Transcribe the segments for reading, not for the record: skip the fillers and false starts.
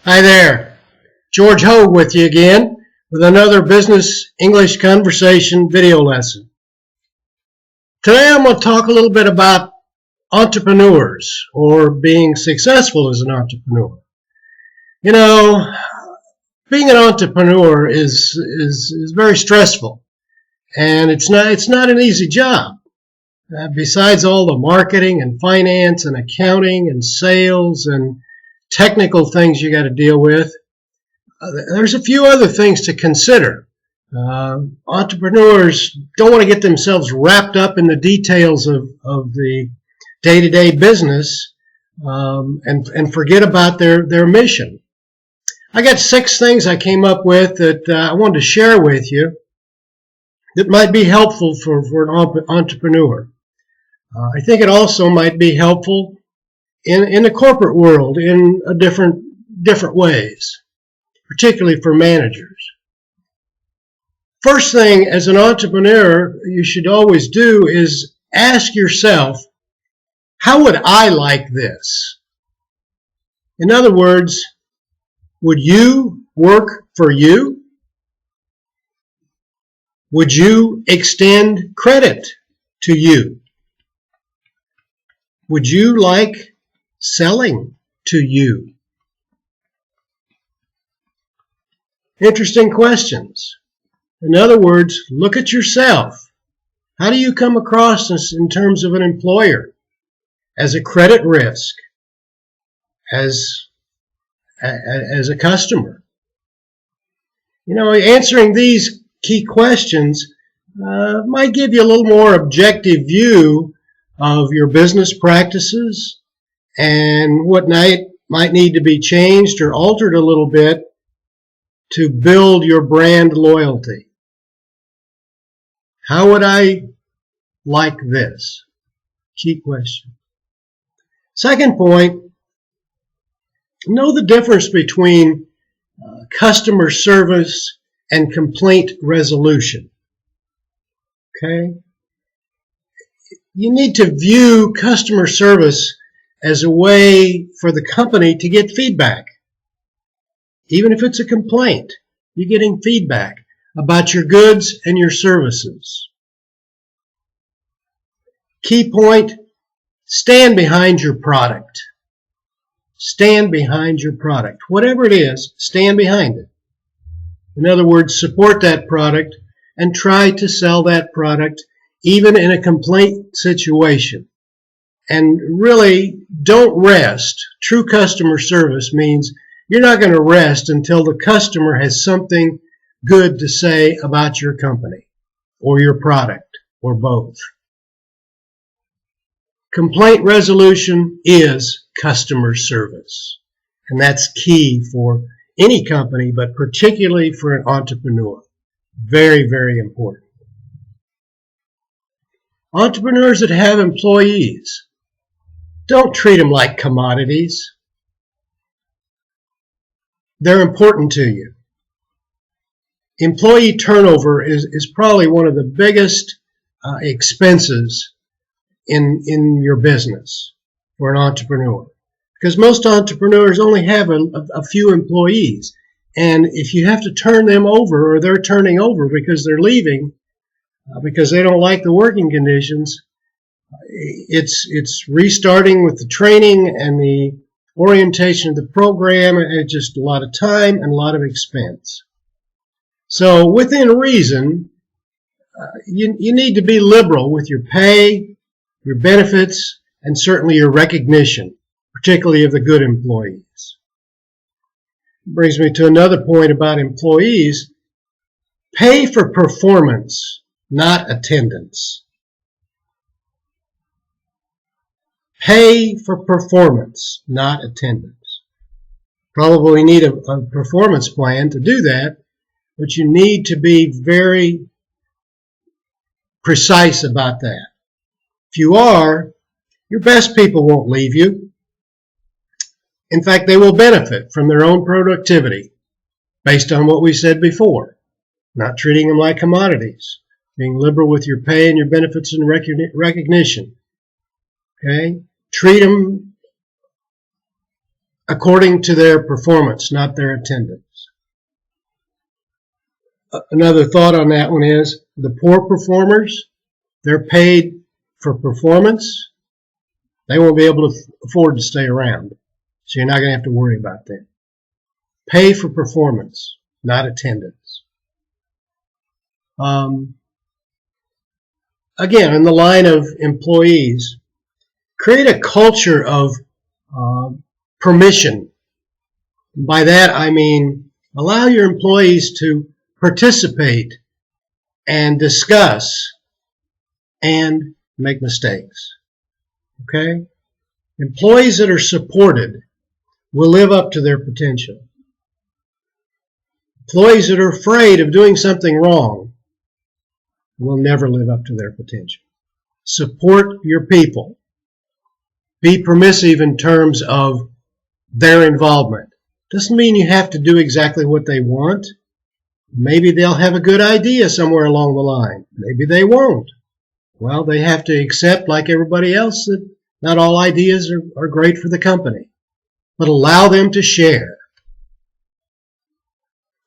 Hi there, George Hoge with you again with another business English conversation video lesson. Today I'm going to talk a little bit about entrepreneurs or being successful as an entrepreneur. You know, being an entrepreneur is very stressful, and it's not an easy job. Besides all the marketing and finance and accounting and sales and technical things you got to deal with, there's a few other things to consider. Entrepreneurs don't want to get themselves wrapped up in the details of the day-to-day business and forget about their mission. I got 6 things I came up with that I wanted to share with you that might be helpful for an entrepreneur. I think it also might be helpful in the corporate world in a different ways, particularly for managers. First thing, as an entrepreneur, you should always do is ask yourself, how would I like this? In other words, would you work for you? Would you extend credit to you? Would you like selling to you? Interesting questions. In other words, look at yourself. How do you come across this in terms of an employer? As a credit risk? As a customer? You know, answering these key questions might give you a little more objective view of your business practices and what might need to be changed or altered a little bit to build your brand loyalty. How would I like this? Key question. Second point, know the difference between customer service and complaint resolution. Okay? You need to view customer service as a way for the company to get feedback. Even if it's a complaint, you're getting feedback about your goods and your services. Key point, stand behind your product. Stand behind your product. Whatever it is, stand behind it. In other words, support that product and try to sell that product even in a complaint situation. And really, don't rest. True customer service means you're not going to rest until the customer has something good to say about your company or your product or both. Complaint resolution is customer service. And that's key for any company, but particularly for an entrepreneur. Very, very important. Entrepreneurs that have employees, don't treat them like commodities. They're important to you. Employee turnover is probably one of the biggest expenses in your business for an entrepreneur. Because most entrepreneurs only have a few employees. And if you have to turn them over or they're turning over because they're leaving, because they don't like the working conditions, it's restarting with the training and the orientation of the program, and just a lot of time and a lot of expense. So within reason, you need to be liberal with your pay, your benefits, and certainly your recognition, particularly of the good employees. Brings me to another point about employees. Pay for performance, not attendance. Pay for performance, not attendance. Probably need a performance plan to do that, but you need to be very precise about that. If you are, your best people won't leave you. In fact, they will benefit from their own productivity based on what we said before. Not treating them like commodities. Being liberal with your pay and your benefits and recognition. Okay? Treat them according to their performance, not their attendance. Another thought on that one is the poor performers, they're paid for performance. They won't be able to afford to stay around, so you're not going to have to worry about that. Pay for performance, not attendance. Again, in the line of employees, create a culture of permission. By that I mean allow your employees to participate and discuss and make mistakes. Okay? Employees that are supported will live up to their potential. Employees that are afraid of doing something wrong will never live up to their potential. Support your people. Be permissive in terms of their involvement. Doesn't mean you have to do exactly what they want. Maybe they'll have a good idea somewhere along the line. Maybe they won't. Well, they have to accept, like everybody else, that not all ideas are great for the company. But allow them to share.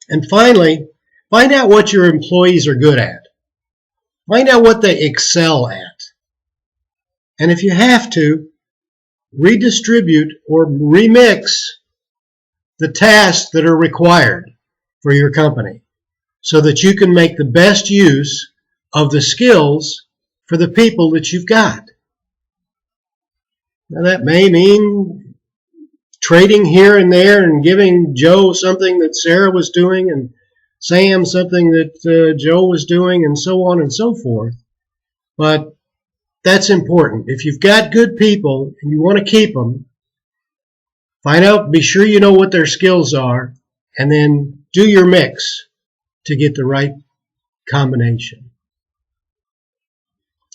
And finally, find out what your employees are good at. Find out what they excel at. And if you have to, redistribute or remix the tasks that are required for your company so that you can make the best use of the skills for the people that you've got. Now that may mean trading here and there and giving Joe something that Sarah was doing and Sam something that Joe was doing and so on and so forth. But that's important. If you've got good people and you want to keep them, find out, be sure you know what their skills are, and then do your mix to get the right combination.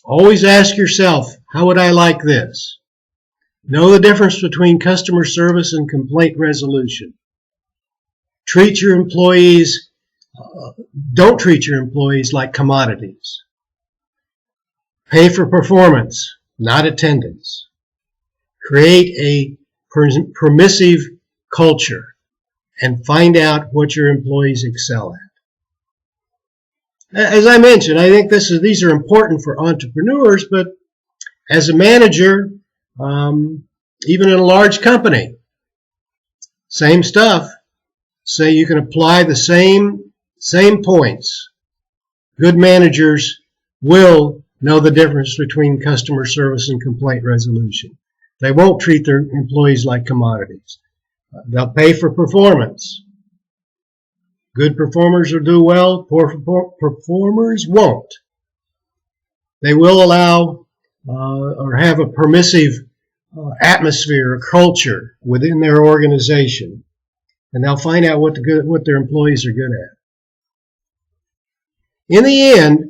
Always ask yourself, how would I like this? Know the difference between customer service and complaint resolution. Treat your employees, don't treat your employees like commodities. Pay for performance, not attendance. Create a permissive culture and find out what your employees excel at. As I mentioned, I think these are important for entrepreneurs, but as a manager, even in a large company, same stuff. Say you can apply the same points. Good managers will know the difference between customer service and complaint resolution. They won't treat their employees like commodities. They'll pay for performance. Good performers will do well, poor performers won't. They will allow or have a permissive atmosphere or culture within their organization, and they'll find out what their employees are good at. In the end,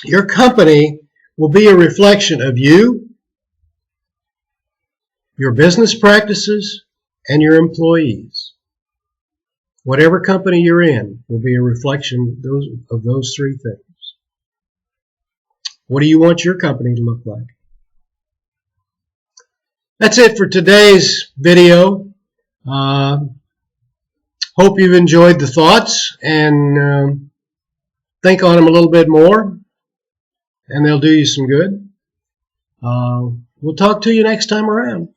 your company will be a reflection of you, your business practices, and your employees. Whatever company you're in will be a reflection of those three things. What do you want your company to look like? That's it for today's video. Hope you've enjoyed the thoughts and think on them a little bit more, and they'll do you some good. We'll talk to you next time around.